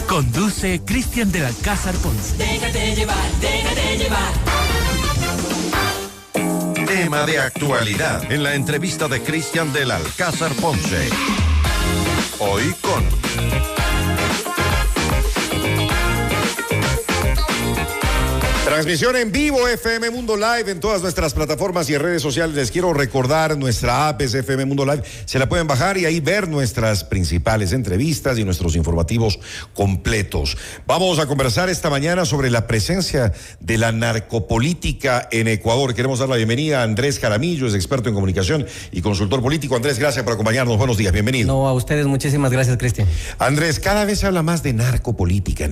Conduce Cristian del Alcázar Ponce. Déjate llevar, déjate llevar. Tema de actualidad en la entrevista de Cristian del Alcázar Ponce. Hoy con... Transmisión en vivo FM Mundo Live en todas nuestras plataformas y redes sociales. Les quiero recordar, nuestra app es FM Mundo Live. Se la pueden bajar y ahí ver nuestras principales entrevistas y nuestros informativos completos. Vamos a conversar esta mañana sobre la presencia de la narcopolítica en Ecuador. Queremos dar la bienvenida a Andrés Jaramillo, es experto en comunicación y consultor político. Andrés, gracias por acompañarnos. Buenos días, bienvenido. No, a ustedes muchísimas gracias, Cristian. Andrés, cada vez se habla más de narcopolítica.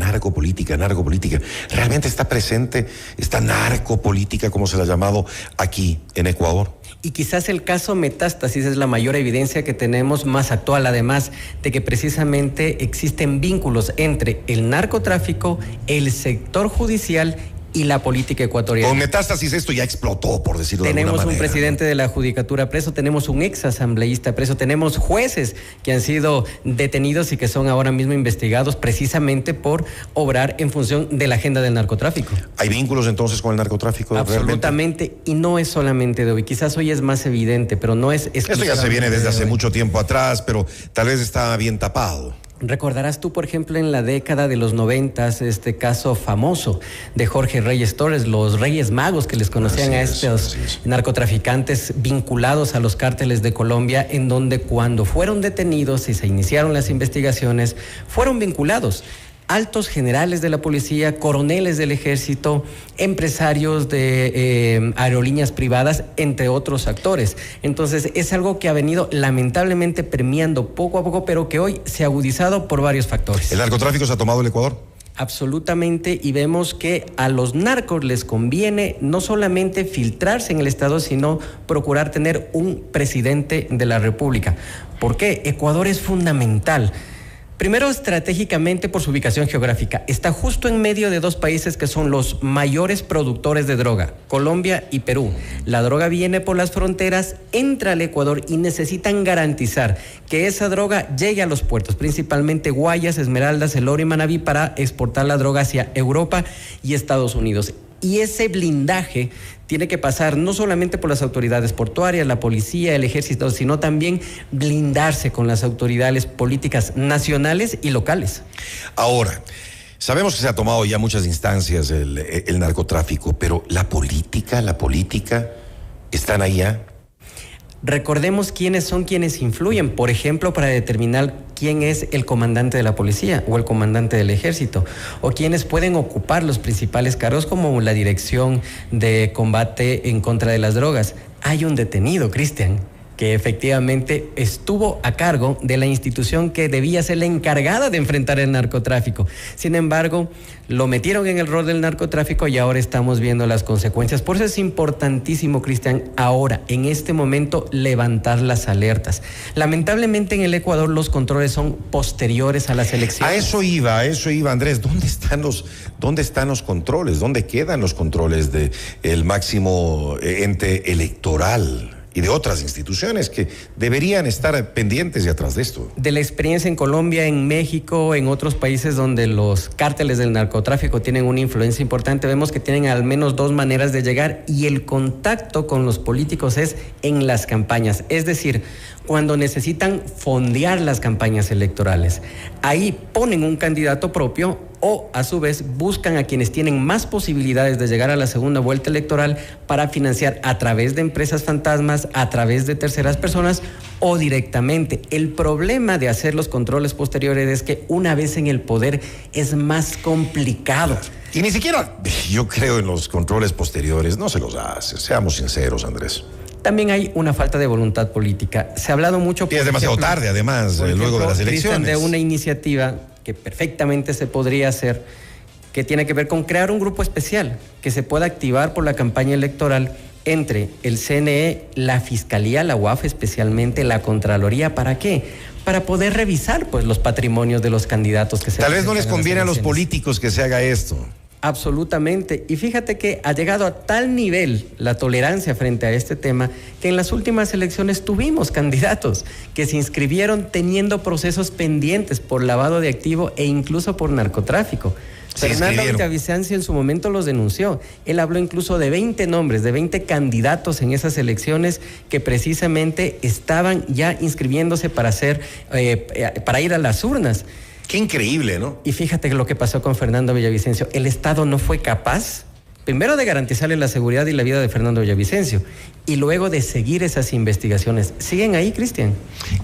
¿Realmente está presente esta narcopolítica, como se la ha llamado aquí en Ecuador? Y quizás el caso Metástasis es la mayor evidencia que tenemos más actual, además de que precisamente existen vínculos entre el narcotráfico, el sector judicial y la política ecuatoriana. Con Metástasis esto ya explotó, por decirlo de alguna manera. Tenemos un presidente de la judicatura preso, tenemos un ex asambleísta preso, tenemos jueces que han sido detenidos y que son ahora mismo investigados precisamente por obrar en función de la agenda del narcotráfico. ¿Hay vínculos entonces con el narcotráfico? Absolutamente, realmente? Y no es solamente de hoy, quizás hoy es más evidente, pero no es exclusivamente. Esto ya se viene desde hace mucho tiempo atrás, pero tal vez está bien tapado. Recordarás tú, por ejemplo, en la década de los 90, este caso famoso de Jorge Reyes Torres, los Reyes Magos que les conocían a estos narcotraficantes vinculados a los cárteles de Colombia, en donde cuando fueron detenidos y se iniciaron las investigaciones, fueron vinculados altos generales de la policía, coroneles del ejército, empresarios de aerolíneas privadas, entre otros actores. Entonces es algo que ha venido lamentablemente premiando poco a poco, pero que hoy se ha agudizado por varios factores. ¿El narcotráfico se ha tomado el Ecuador? Absolutamente, y vemos que a los narcos les conviene no solamente filtrarse en el Estado, sino procurar tener un presidente de la República. ¿Por qué? Ecuador es fundamental. Primero, estratégicamente por su ubicación geográfica. Está justo en medio de dos países que son los mayores productores de droga, Colombia y Perú. La droga viene por las fronteras, entra al Ecuador y necesitan garantizar que esa droga llegue a los puertos, principalmente Guayas, Esmeraldas, El Oro y Manabí, para exportar la droga hacia Europa y Estados Unidos. Y ese blindaje tiene que pasar no solamente por las autoridades portuarias, la policía, el ejército, sino también blindarse con las autoridades políticas nacionales y locales. Ahora, sabemos que se ha tomado ya muchas instancias el narcotráfico, pero la política, ¿están ahí ya? Recordemos quiénes son quienes influyen, por ejemplo, para determinar quién es el comandante de la policía o el comandante del ejército, o quienes pueden ocupar los principales cargos como la dirección de combate en contra de las drogas. Hay un detenido, Cristian, que efectivamente estuvo a cargo de la institución que debía ser la encargada de enfrentar el narcotráfico. Sin embargo, lo metieron en el rol del narcotráfico y ahora estamos viendo las consecuencias. Por eso es importantísimo, Cristian, ahora, en este momento, levantar las alertas. Lamentablemente en el Ecuador los controles son posteriores a las elecciones. A eso iba, Andrés. ¿Dónde están los controles? ¿Dónde quedan los controles del máximo ente electoral y de otras instituciones que deberían estar pendientes y atrás de esto? De la experiencia en Colombia, en México, en otros países donde los cárteles del narcotráfico tienen una influencia importante, vemos que tienen al menos dos maneras de llegar, y el contacto con los políticos es en las campañas, es decir, cuando necesitan fondear las campañas electorales. Ahí ponen un candidato propio o a su vez buscan a quienes tienen más posibilidades de llegar a la segunda vuelta electoral para financiar a través de empresas fantasmas, a través de terceras personas o directamente. El problema de hacer los controles posteriores es que una vez en el poder es más complicado. Y ni siquiera yo creo en los controles posteriores, no se los hace, seamos sinceros, Andrés. También hay una falta de voluntad política. Se ha hablado mucho... Y es demasiado tarde, además, luego de las elecciones. De una iniciativa que perfectamente se podría hacer, que tiene que ver con crear un grupo especial que se pueda activar por la campaña electoral entre el CNE, la Fiscalía, la UAF especialmente, la Contraloría. ¿Para qué? Para poder revisar pues los patrimonios de los candidatos que se... Tal vez no les conviene a los políticos que se haga esto. Absolutamente. Y fíjate que ha llegado a tal nivel la tolerancia frente a este tema que en las últimas elecciones tuvimos candidatos que se inscribieron teniendo procesos pendientes por lavado de activo e incluso por narcotráfico. Fernando Villavicencio en su momento los denunció. Él habló incluso de 20 nombres, de 20 candidatos en esas elecciones que precisamente estaban ya inscribiéndose para ir a las urnas. Qué increíble, ¿no? Y fíjate lo que pasó con Fernando Villavicencio. El Estado no fue capaz, primero, de garantizarle la seguridad y la vida de Fernando Villavicencio, y luego de seguir esas investigaciones. ¿Siguen ahí, Cristian?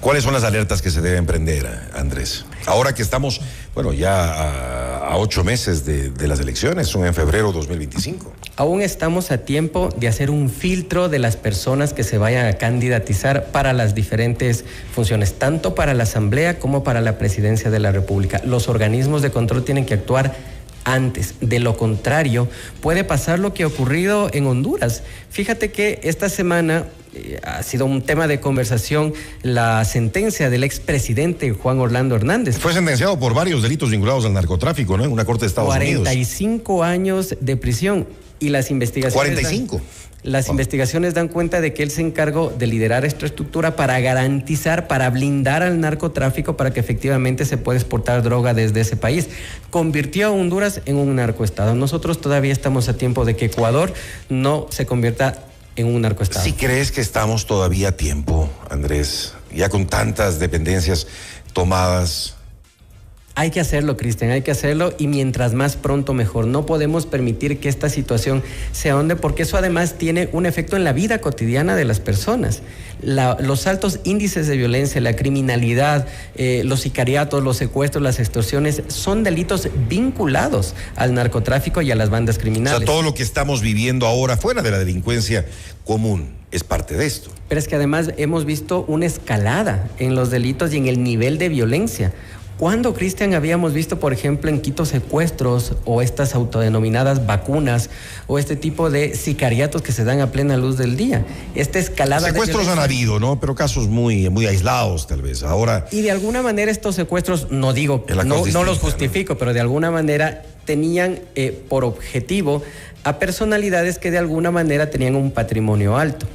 ¿Cuáles son las alertas que se deben prender, Andrés? Ahora que estamos, bueno, ya a 8 meses de las elecciones, son en febrero 2025. Aún estamos a tiempo de hacer un filtro de las personas que se vayan a candidatizar para las diferentes funciones, tanto para la Asamblea como para la Presidencia de la República. Los organismos de control tienen que actuar antes. De lo contrario, puede pasar lo que ha ocurrido en Honduras. Fíjate que esta semana ha sido un tema de conversación la sentencia del expresidente Juan Orlando Hernández. Fue sentenciado por varios delitos vinculados al narcotráfico, ¿no? En una corte de Estados Unidos. 45 años de prisión. Y las investigaciones... 45. Las investigaciones dan cuenta de que él se encargó de liderar esta estructura para garantizar, para blindar al narcotráfico, para que efectivamente se pueda exportar droga desde ese país. Convirtió a Honduras en un narcoestado. Nosotros todavía estamos a tiempo de que Ecuador no se convierta en un narcoestado. ¿Sí crees que estamos todavía a tiempo, Andrés? Ya con tantas dependencias tomadas. Hay que hacerlo, Cristian, hay que hacerlo, y mientras más pronto mejor. No podemos permitir que esta situación se ahonde, porque eso además tiene un efecto en la vida cotidiana de las personas. Los altos índices de violencia, la criminalidad, los sicariatos, los secuestros, las extorsiones, son delitos vinculados al narcotráfico y a las bandas criminales. O sea, todo lo que estamos viviendo ahora fuera de la delincuencia común es parte de esto. Pero es que además hemos visto una escalada en los delitos y en el nivel de violencia. ¿Cuándo, Cristian, habíamos visto, por ejemplo, en Quito secuestros o estas autodenominadas vacunas o este tipo de sicariatos que se dan a plena luz del día? Esta escalada secuestros han habido, ¿no? Pero casos muy aislados, tal vez. Ahora. Y de alguna manera estos secuestros, no digo, no los justifico, ¿no? Pero de alguna manera tenían por objetivo a personalidades que de alguna manera tenían un patrimonio alto.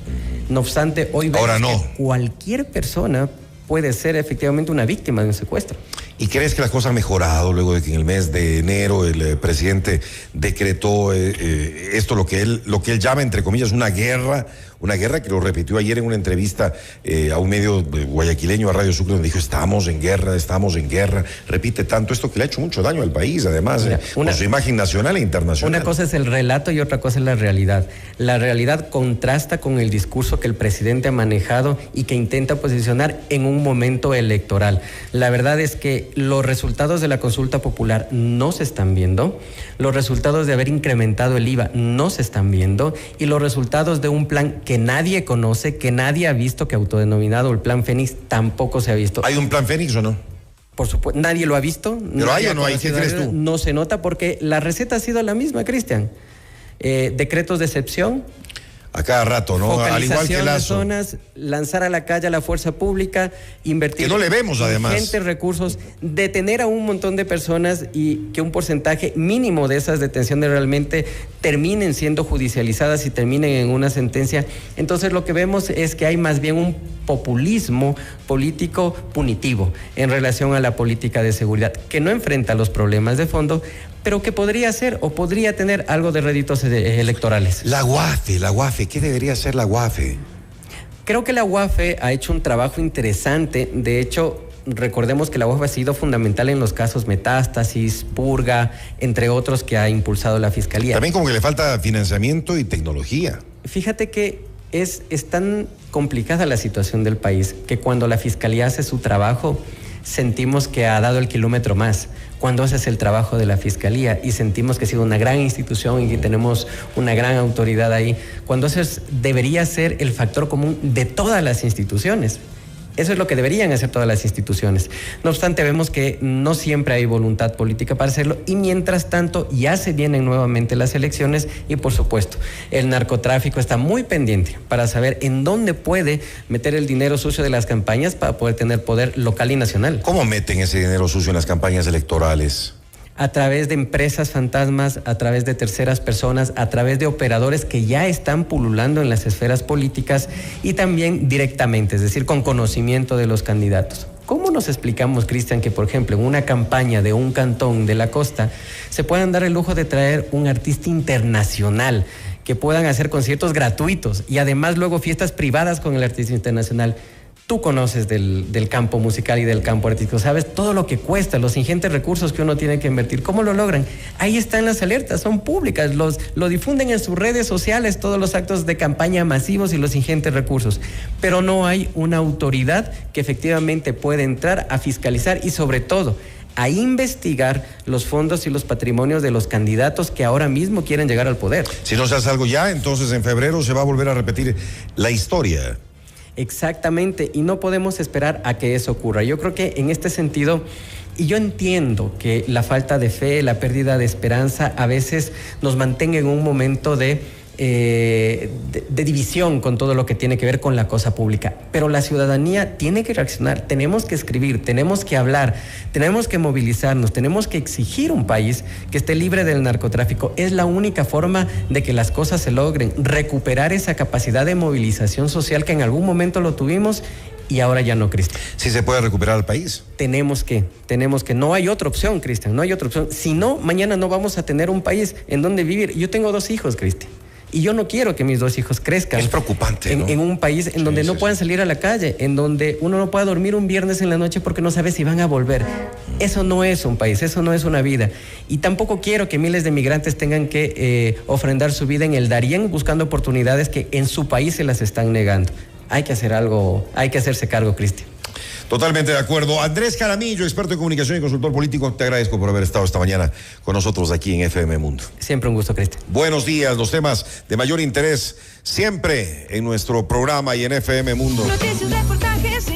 No obstante, hoy vemos que cualquier persona puede ser efectivamente una víctima de un secuestro. ¿Y crees que las cosas han mejorado luego de que en el mes de enero el presidente decretó esto, lo que él llama, entre comillas, una guerra que lo repitió ayer en una entrevista a un medio guayaquileño, a Radio Sucre, donde dijo, estamos en guerra, repite tanto esto que le ha hecho mucho daño al país, además, por su imagen nacional e internacional. Una cosa es el relato y otra cosa es la realidad. La realidad contrasta con el discurso que el presidente ha manejado y que intenta posicionar en un momento electoral. La verdad es que los resultados de la consulta popular no se están viendo, los resultados de haber incrementado el IVA no se están viendo, y los resultados de un plan que nadie conoce, que nadie ha visto, que autodenominado el Plan Fénix, tampoco se ha visto. ¿Hay un Plan Fénix o no? Por supuesto, nadie lo ha visto. ¿Pero hay o no hay? ¿Qué crees tú? No se nota porque la receta ha sido la misma, Cristian. Decretos de excepción. A cada rato, ¿no? Al igual que Lazo. Zonas, lanzar a la calle a la fuerza pública, invertir. Que no le vemos, además. Ingentes recursos, detener a un montón de personas y que un porcentaje mínimo de esas detenciones realmente terminen siendo judicializadas y terminen en una sentencia. Entonces, lo que vemos es que hay más bien un populismo político punitivo en relación a la política de seguridad, que no enfrenta los problemas de fondo, pero que podría ser o podría tener algo de réditos electorales. La UAFE, ¿qué debería hacer la UAFE? Creo que la UAFE ha hecho un trabajo interesante. De hecho, recordemos que la UAFE ha sido fundamental en los casos Metástasis, Purga, entre otros que ha impulsado la Fiscalía. También como que le falta financiamiento y tecnología. Fíjate que es tan complicada la situación del país que cuando la Fiscalía hace su trabajo, sentimos que ha dado el kilómetro más. Cuando haces el trabajo de la Fiscalía y sentimos que ha sido una gran institución y que tenemos una gran autoridad ahí, cuando haces, debería ser el factor común de todas las instituciones. Eso es lo que deberían hacer todas las instituciones. No obstante, vemos que no siempre hay voluntad política para hacerlo, y mientras tanto ya se vienen nuevamente las elecciones y, por supuesto, el narcotráfico está muy pendiente para saber en dónde puede meter el dinero sucio de las campañas para poder tener poder local y nacional. ¿Cómo meten ese dinero sucio en las campañas electorales? a través de empresas fantasmas, a través de terceras personas, a través de operadores que ya están pululando en las esferas políticas y también directamente, es decir, con conocimiento de los candidatos. ¿Cómo nos explicamos, Cristian, que por ejemplo en una campaña de un cantón de la costa se puedan dar el lujo de traer un artista internacional, que puedan hacer conciertos gratuitos y además luego fiestas privadas con el artista internacional? Tú conoces del campo musical y del campo artístico, sabes todo lo que cuesta, los ingentes recursos que uno tiene que invertir. ¿Cómo lo logran? Ahí están las alertas, son públicas, lo difunden en sus redes sociales, todos los actos de campaña masivos y los ingentes recursos. Pero no hay una autoridad que efectivamente pueda entrar a fiscalizar y sobre todo a investigar los fondos y los patrimonios de los candidatos que ahora mismo quieren llegar al poder. Si no se hace algo ya, entonces en febrero se va a volver a repetir la historia. Exactamente, y no podemos esperar a que eso ocurra. Yo creo que en este sentido, y yo entiendo que la falta de fe, la pérdida de esperanza a veces nos mantenga en un momento de división con todo lo que tiene que ver con la cosa pública, pero la ciudadanía tiene que reaccionar, tenemos que escribir, tenemos que hablar, tenemos que movilizarnos, tenemos que exigir un país que esté libre del narcotráfico. Es la única forma de que las cosas se logren, recuperar esa capacidad de movilización social que en algún momento lo tuvimos y ahora ya no, Cristian. ¿Sí se puede recuperar el país? Tenemos que, no hay otra opción, Cristian, no hay otra opción. Si no, mañana no vamos a tener un país en donde vivir. Yo tengo 2 hijos, Cristian. Y yo no quiero que mis 2 hijos crezcan. Es preocupante, ¿no? En un país en donde no puedan salir a la calle, en donde uno no pueda dormir un viernes en la noche porque no sabe si van a volver. Eso no es un país, eso no es una vida. Y tampoco quiero que miles de migrantes tengan que ofrendar su vida en el Darién buscando oportunidades que en su país se las están negando. Hay que hacer algo, hay que hacerse cargo, Cristian. Totalmente de acuerdo. Andrés Jaramillo, experto en comunicación y consultor político, te agradezco por haber estado esta mañana con nosotros aquí en FM Mundo. Siempre un gusto, Cristian. Buenos días, los temas de mayor interés siempre en nuestro programa y en FM Mundo. Noticias, reportajes